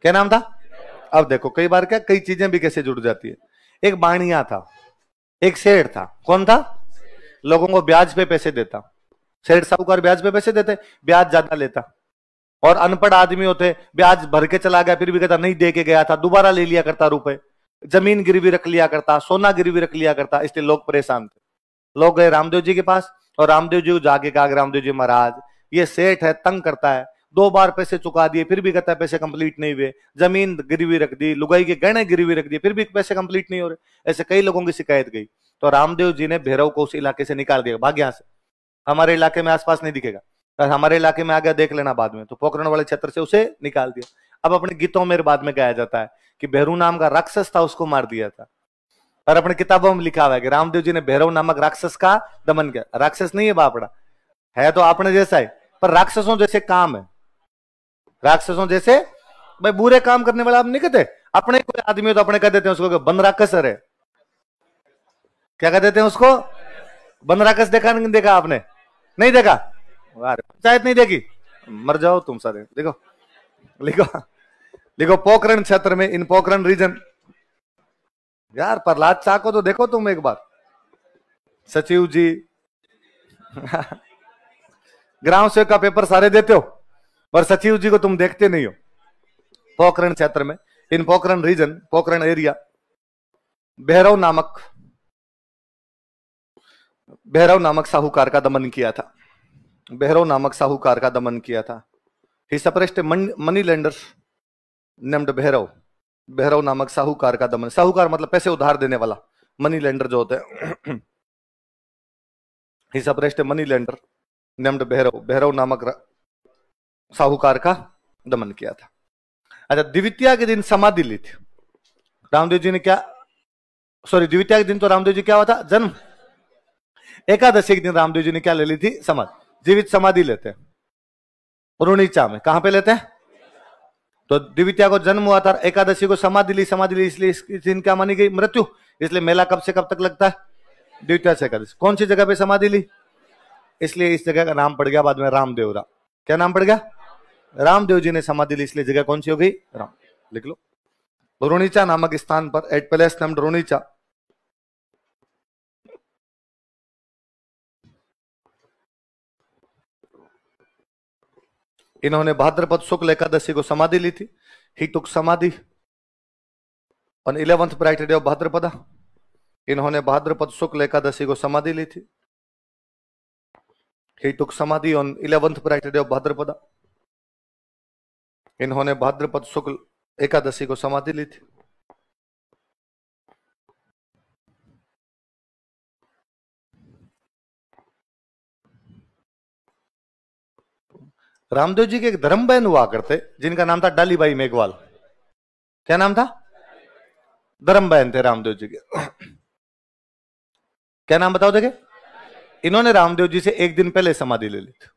क्या नाम था? अब देखो कई बार क्या, कई चीजें भी कैसे जुड़ जाती है। एक बाणिया था, एक सेठ था। कौन था? लोगों को ब्याज पे पैसे देता। सेठ साहूकार ब्याज पे पैसे देते, ब्याज ज्यादा लेता। और अनपढ़ आदमी होते, ब्याज भर के चला गया, फिर भी कहता नहीं दे के गया था, दोबारा ले लिया करता रुपए, जमीन गिरवी रख लिया करता, सोना गिरवी रख लिया करता। इसलिए लोग परेशान थे। लोग गए रामदेव जी के पास, और रामदेव जी को जाके कहा, रामदेव जी महाराज, ये सेठ है, तंग करता है, 2 बार पैसे चुका दिए, फिर भी कहता है पैसे कंप्लीट नहीं हुए, जमीन गिरवी रख दी, लुगाई के गहने गिरवी रख दिए, फिर भी पैसे कंप्लीट नहीं हो रहे। ऐसे कई लोगों की शिकायत गई। तो रामदेव जी ने भैरव को उस इलाके से निकाल दिया, भाग यहां से, हमारे इलाके में आसपास नहीं दिखेगा, और हमारे इलाके में आ गया देख लेना बाद में। तो पोखरण वाले क्षेत्र से उसे निकाल दिया। अब अपने गीतों में बाद में गाया जाता है कि भैरू नाम का राक्षस था, उसको मार दिया था। और अपने किताबों में लिखा हुआ है कि रामदेव जी ने भैरव नामक राक्षस का दमन किया। राक्षस नहीं है बापड़ा, है तो आपने जैसा है, पर राक्षसों जैसे काम है। राक्षसों जैसे भाई बुरे काम करने वाला आप नहीं कहते। अपने कोई आदमी हो तो अपने कह देते हैं उसको बन राक्षस है। क्या कह देते हैं उसको? बन राक्षस। देखा नहीं? देखा आपने? नहीं देखा? पंचायत नहीं देखी? मर जाओ तुम सारे। देखो लिखो, लिखो पोखरण क्षेत्र में, इन पोखरण रीजन। यार प्रहलाद शाह को तो देखो तुम एक बार, सचिव जी ग्राम सेवक का पेपर सारे देते हो, पर सचिव जी को तुम देखते नहीं हो। पोखरण क्षेत्र में, इन पोखरण रीजन, पोखरण एरिया, भैरव नामक साहूकार का दमन किया था। भैरव नामक साहूकार का दमन किया था। He suppressed money lenders named Bhairav. Bhairav नामक साहूकार का दमन। साहूकार मतलब पैसे उधार देने वाला, मनी लेंडर जो होते हैं। He suppressed money lender named Bhairav. Bhairav नामक साहूकार का दमन किया था। अच्छा, द्वितीया के दिन समाधि ली थी रामदेव जी ने। क्या द्वितीया के दिन तो रामदेव जी क्या हुआ था? जन्म। एकादशी के दिन रामदेव जी ने क्या ले ली थी? समाधि। जीवित समाधि लेते हैं रुणीचा में। कहां पे लेते हैं? तो द्वितीया को जन्म हुआ था, एकादशी को समाधि ली। इसलिए इस दिन क्या मानी गई? मृत्यु। इसलिए मेला कब से कब तक लगता है? द्वितीया से एकादशी। कौन सी जगह पे समाधि ली? इसलिए इस जगह का नाम पड़ गया बाद में रामदेवरा। क्या नाम पड़ गया? रामदेव जी ने समाधि ली, इसलिए जगह कौन सी हो गई? राम। लिख लो। रुणीचा नामक स्थान पर, एट पैलेस नेम्ड रुणीचा, इन्होंने भाद्रपद शुक्ल एकादशी को समाधि ली थी। ही टुक समाधि on 11th bright day of Bhadrapada. इन्होंने भाद्रपद शुक्ल एकादशी को समाधि ली थी। ही टुक समाधि on 11th bright day of Bhadrapada. इन्होंने भाद्रपद शुक्ल एकादशी को समाधि ली थी। रामदेव जी के एक धर्म बहन हुआ करते जिनका नाम था डालीबाई मेघवाल। क्या नाम था? धर्म बहन थे रामदेव जी के। क्या नाम बताओ देखे। इन्होंने रामदेव जी से एक दिन पहले समाधि ले ली थी।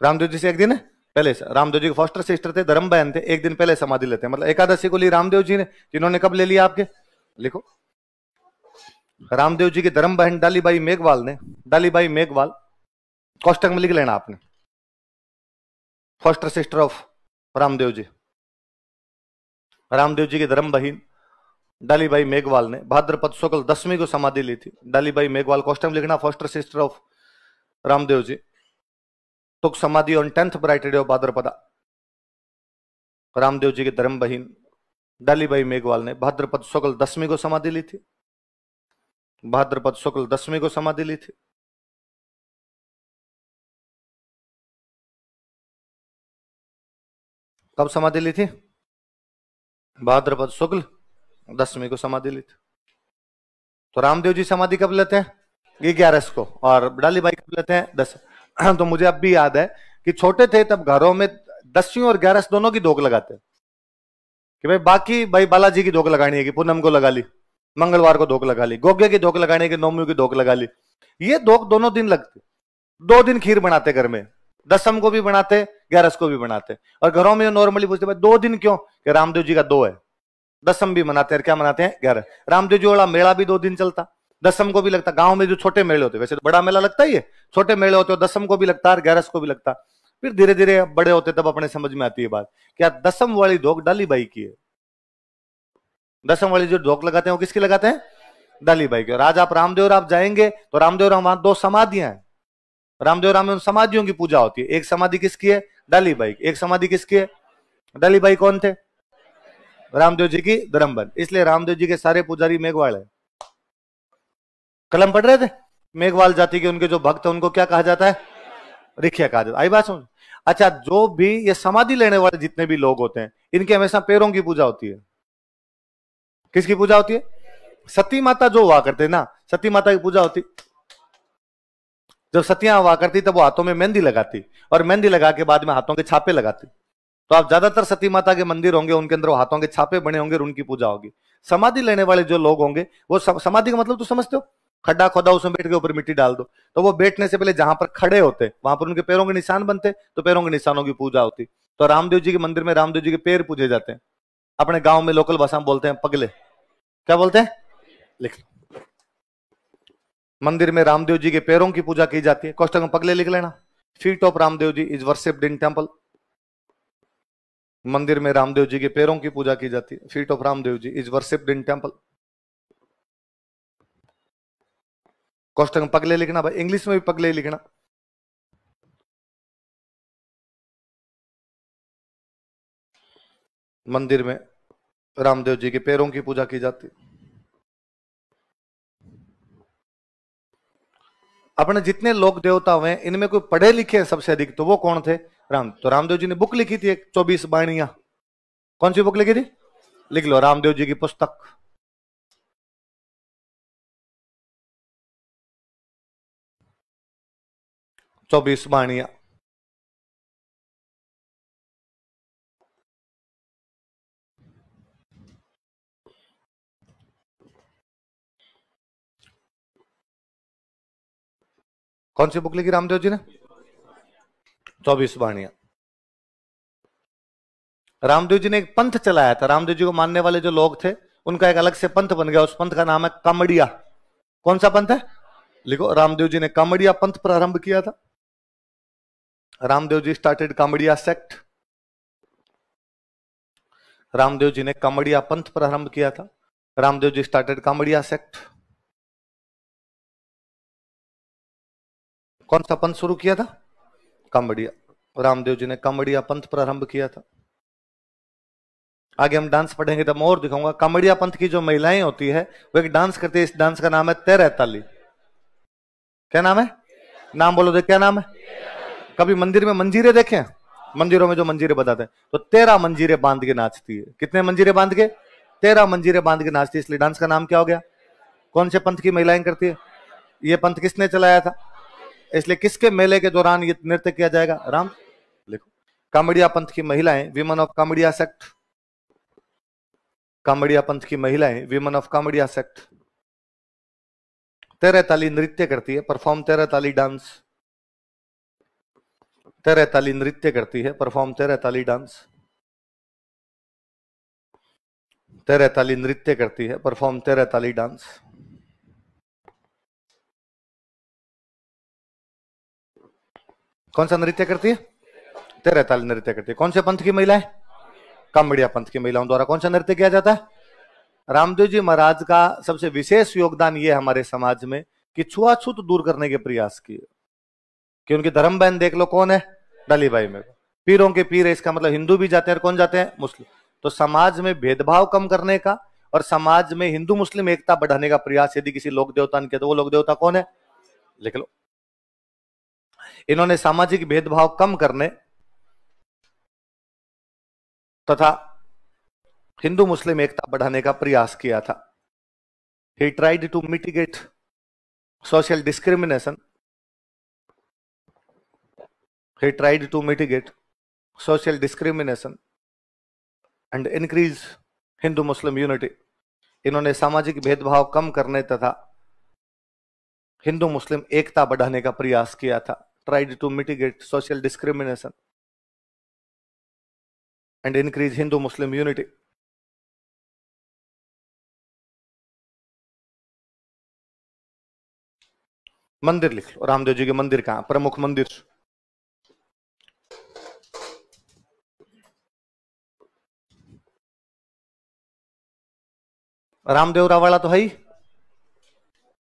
रामदेव जी से एक दिन पहले से। रामदेव जी के फॉस्टर सिस्टर थे, धर्म बहन थे, एक दिन पहले समाधि लेते हैं। मतलब एकादशी को ली रामदेव जी ने, जिन्होंने कब ले लिया आपके लिखो। रामदेव जी की धर्म बहन डालीबाई मेघवाल ने, डालीबाई मेघवाल कोष्टक में लिख लेना आपने, फॉस्टर सिस्टर ऑफ रामदेव जी। रामदेव जी की धर्म बहन डालीबाई मेघवाल ने भाद्रपद शुक्ल 10वीं को समाधि ली थी। डालीबाई मेघवाल कोष्टक में लिखना, foster sister of Ramdev ji. Took samadhi on 10th bright day of Bhadrapada. Ramdev ji की धर्म बहन डालीबाई मेघवाल ने भाद्रपद शुक्ल 10वीं को समाधि ली थी। भाद्रपद शुक्ल 10वीं को समाधि ली थी। कब समाधि ली थी? भाद्रपद शुक्ल 10वीं को समाधि ली थी। तो रामदेव जी समाधि कब लेते हैं? 11 को, और डालीबाई कब लेते हैं? 10। तो मुझे अब भी याद है कि छोटे थे तब घरों में 10वीं और 11 दोनों की धोक लगाते कि भाई बाकी भाई बालाजी की धोक लगानी है कि पूनम को लगा ली, मंगलवार को धोक लगा ली, गोगे की धोक लगानी है कि नौमी की धोक लगा ली। ये धोक दोनों दिन लगते। 2 दिन खीर बनाते घर में, 10वीं को भी बनाते, 11 को भी बनाते। और घरों में नॉर्मली पूछते भाई 2 दिन क्यों? कि रामदेव जी का 2 है। 10वीं भी मनाते हैं, क्या मनाते हैं? 11। रामदेव जी वाला मेला भी 2 दिन चलता, 10वीं को भी लगता। गांव में जो छोटे मेले होते, वैसे तो बड़ा मेला लगता ही है, छोटे मेले होते, 10वीं को भी लगता है, 11 को भी लगता। फिर धीरे धीरे बड़े होते तब अपने समझ में आती है बात, क्या 10वीं वाली धोक डालीबाई की है। 10वीं वाली जो धोक लगाते हैं वो किसकी लगाते हैं? डालीबाई की। और आज आप रामदेव राम जाएंगे तो रामदेव राम वहां 2 समाधियां हैं। रामदेव राम में उन समाधियों की पूजा होती है। एक समाधि किसकी है? डालीबाई। एक समाधि किसकी है? डालीबाई कौन थे? रामदेव जी की धर्मबंध। इसलिए रामदेव जी के सारे पुजारी मेघवाल है। कलम पढ़ रहे थे? मेघवाल जाति के उनके जो भक्त है उनको क्या कहा जाता है? रिखिया कहा जाता है। आई बात समझ? अच्छा, जो भी ये समाधि लेने वाले जितने भी लोग होते हैं, इनके हमेशा पैरों की पूजा होती है। किसकी पूजा होती है? सती माता जो हुआ करते ना, सती माता की पूजा होती। जब सतियां हुआ करती तब वो हाथों में मेहंदी लगाती, और मेहंदी लगा के बाद में हाथों के छापे लगाती। तो आप ज्यादातर सती माता के मंदिर होंगे, उनके अंदर हाथों के छापे बने होंगे और उनकी पूजा होगी। समाधि लेने वाले जो लोग होंगे वो समाधि का मतलब तो समझते हो? खड्डा खोदा, उसमें बैठ के ऊपर मिट्टी डाल दो। तो वो बैठने से पहले जहां पर खड़े होते वहां पर उनके पैरों के निशान बनते, तो पैरों के निशानों की पूजा होती। तो रामदेव जी के मंदिर में रामदेव जी के पैर पूजे जाते हैं। अपने गांव में लोकल भाषा में बोलते हैं पगले। क्या बोलते हैं? लिख लो। मंदिर में रामदेव जी के पैरों की पूजा की जाती है। कोष्टक में पगले लिख लेना। Feet of Ramdev ji is worshipped in temple. मंदिर में रामदेव जी के पैरों की पूजा की जाती है। Feet of Ramdev ji is worshipped in temple. कोष्टक में पगले लिखना भाई, इंग्लिश में भी पगले लिखना। मंदिर में रामदेव जी के पैरों की पूजा की जाती है। अपने जितने लोक देवता हुए इनमें कोई पढ़े लिखे हैं सबसे अधिक, तो वो कौन थे? तो रामदेव जी ने बुक लिखी थी एक, 24 बाणियां। कौन सी बुक लिखी थी? लिख लो, रामदेव जी की पुस्तक। चौबीस बाणियां। कौन सी बुक लिखी रामदेव जी ने? 24 बाणियां। रामदेव जी ने एक पंथ चलाया था। रामदेव जी को मानने वाले जो लोग थे उनका एक अलग से पंथ बन गया। उस पंथ का नाम है कामड़िया। कौन सा पंथ है? लिखो, रामदेव जी ने कामड़िया पंथ प्रारंभ किया था। Ramdev ji started Kamadia sect. रामदेव जी ने कामड़िया पंथ प्रारंभ किया था। Ramdev ji started Kamadia sect. कौन सा पंथ शुरू किया था? कामड़िया। रामदेव जी ने कामड़िया पंथ प्रारंभ किया था। आगे हम डांस पढ़ेंगे तब मैं और दिखाऊंगा। कामड़िया पंथ की जो महिलाएं होती है वो एक डांस करती है। इस डांस का नाम है तेरह ताली। क्या नाम है? नाम बोलो दे, क्या नाम है? कभी मंदिर में मंजीरे देखे हैं? मंदिरों में जो मंजीरे बताते हैं, तो 13 मंजीरे बांध के नाचती है। कितने मंजीरे बांध के? 13 मंजीरे बांध के नाचती है, इसलिए डांस का नाम क्या हो गया? कौन से पंथ की महिलाएं करती है? ये पंथ किसने चलाया था? इसलिए किसके मेले के दौरान ये नृत्य किया जाएगा? राम। लिखो, कामड़िया पंथ की महिलाएं, women of Kamadia sect. Kamadia पंथ की महिलाएं, विमन ऑफ कामड़िया सेक्ट, 13 ताली नृत्य करती है, परफॉर्म 13 ताली डांस। 13 ताली नृत्य करती है, परफॉर्म 13 ताली डांस। 13 ताली नृत्य करती है, परफॉर्म 13 ताली डांस। कौन सा नृत्य करती है? 13 ताली नृत्य करती है। कौन से पंथ की महिलाएं? कामड़िया पंथ की महिलाओं द्वारा कौन सा नृत्य किया जाता है? रामदेव जी महाराज का सबसे विशेष योगदान यह हमारे समाज में कि छुआछूत दूर करने के प्रयास किए। कि उनकी धर्म बहन देख लो, कौन है? डलीबाई में। पीरों के पीर है, इसका मतलब हिंदू भी जाते हैं और कौन जाते हैं? मुस्लिम। तो समाज में भेदभाव कम करने का और समाज में हिंदू मुस्लिम एकता बढ़ाने का प्रयास यदि किसी लोक देवता ने किया तो वो लोक देवता कौन है? लिख लो। इन्होंने सामाजिक भेदभाव कम करने तथा हिंदू मुस्लिम एकता बढ़ाने का प्रयास किया था। He tried to mitigate social discrimination. He tried to mitigate social discrimination and increase Hindu Muslim unity. इन्होंने सामाजिक भेदभाव कम करने तथा हिंदू मुस्लिम एकता बढ़ाने का प्रयास किया था। Tried to mitigate social discrimination and increase Hindu Muslim unity. मंदिर लिख लो, रामदेव जी के मंदिर कहां? प्रमुख मंदिर। रामदेवरा वाला तो है ही।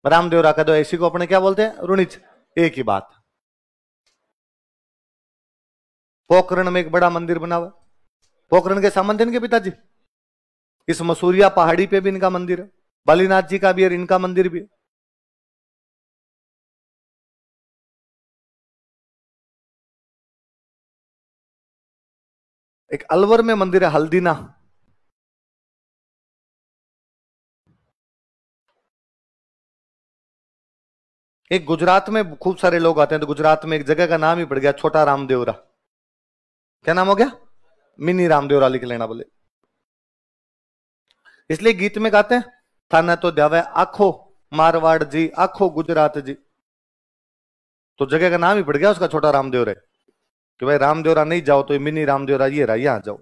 रामदेवरा का तो ऐसी को अपने क्या बोलते हैं? रुणिच। एक ही बात। पोखरण में एक बड़ा मंदिर बना हुआ। पोखरण के सामंत थे इनके पिताजी। इस मसूरिया पहाड़ी पे भी इनका मंदिर है। बालीनाथ जी का भी है, इनका मंदिर भी है। एक अलवर में मंदिर है, हल्दीना। एक गुजरात में खूब सारे लोग आते हैं, तो गुजरात में एक जगह का नाम ही पड़ गया छोटा रामदेवरा। क्या नाम हो गया? मिनी रामदेवरा लिख लेना बोले। इसलिए गीत में गाते हैं, थाना तो द्यावे आखो मारवाड़ जी, आखो गुजरात जी। तो जगह का नाम ही पड़ गया उसका छोटा रामदेवरा कि भाई रामदेवरा नहीं जाओ तो मिनी रामदेवरा ये रहा, यहां जाओ।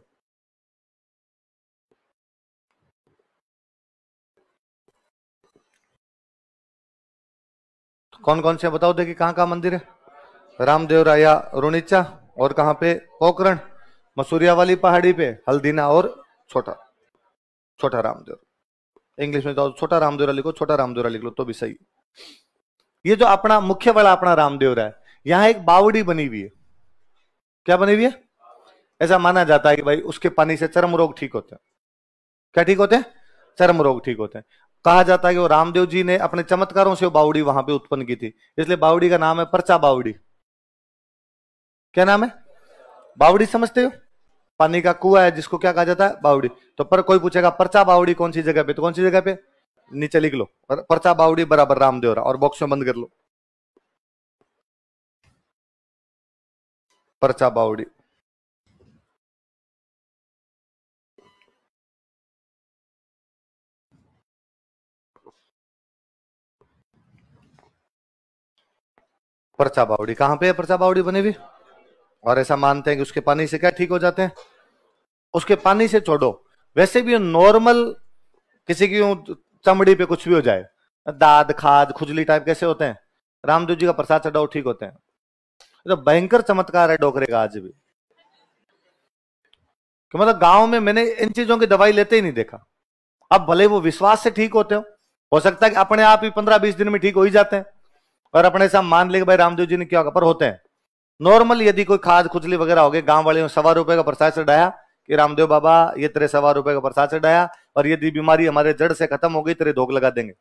कौन कौन से बताओ देखिए, कहां कहां मंदिर है? रामदेवरा या रुणिचा, और कहां पे? पोखरण, मसूरिया वाली पहाड़ी पे, हल्दीना और छोटा छोटा रामदेव। इंग्लिश में तो छोटा रामदेवरा लिखो, छोटा रामदेवरा लिख लो तो भी सही। ये जो अपना मुख्य वाला अपना रामदेवरा है, यहां एक बावड़ी बनी हुई है। क्या बनी हुई है? ऐसा माना जाता है कि भाई उसके पानी से चर्म रोग ठीक होते हैं। क्या ठीक होते हैं? चर्म रोग ठीक होते हैं। कहा जाता है कि वो रामदेव जी ने अपने चमत्कारों से वो बावड़ी वहां पे उत्पन्न की थी, इसलिए बावड़ी का नाम है परचा बावड़ी। क्या नाम है? बावड़ी समझते हो? पानी का कुआं है जिसको क्या कहा जाता है? बावड़ी। तो पर कोई पूछेगा परचा बावड़ी कौन सी जगह पे, तो कौन सी जगह पे? नीचे लिख लो, परचा बावड़ी बराबर रामदेवरा, और बॉक्स में बंद कर लो, परचा बावड़ी। परचा बावड़ी कहां पे है? परचा बावड़ी बनी हुई। और ऐसा मानते हैं कि उसके पानी से क्या ठीक हो जाते हैं? उसके पानी से छोड़ो, वैसे भी नॉर्मल किसी की चमड़ी पे कुछ भी हो जाए, दाद खाद खुजली टाइप कैसे होते हैं, रामदेव जी का प्रसाद चढ़ाओ ठीक होते हैं। तो भयंकर चमत्कार है डोकरे का आज भी। कि मतलब गांव में मैंने इन चीजों की दवाई लेते ही नहीं देखा। अब भले वो विश्वास से ठीक होते हो सकता है कि अपने आप ही 15-20 दिन में ठीक हो ही जाते हैं, और अपने साथ मान ले भाई रामदेव जी ने क्या पर होते हैं। नॉर्मल यदि कोई खाज खुजली वगैरह हो गई, गांव वाले ने 1.25 रुपए का प्रसाद चढ़ाया कि रामदेव बाबा ये तेरे 1.25 रुपए का प्रसाद चढ़ाया, और यदि बीमारी हमारे जड़ से खत्म हो गई तेरे धोख लगा देंगे।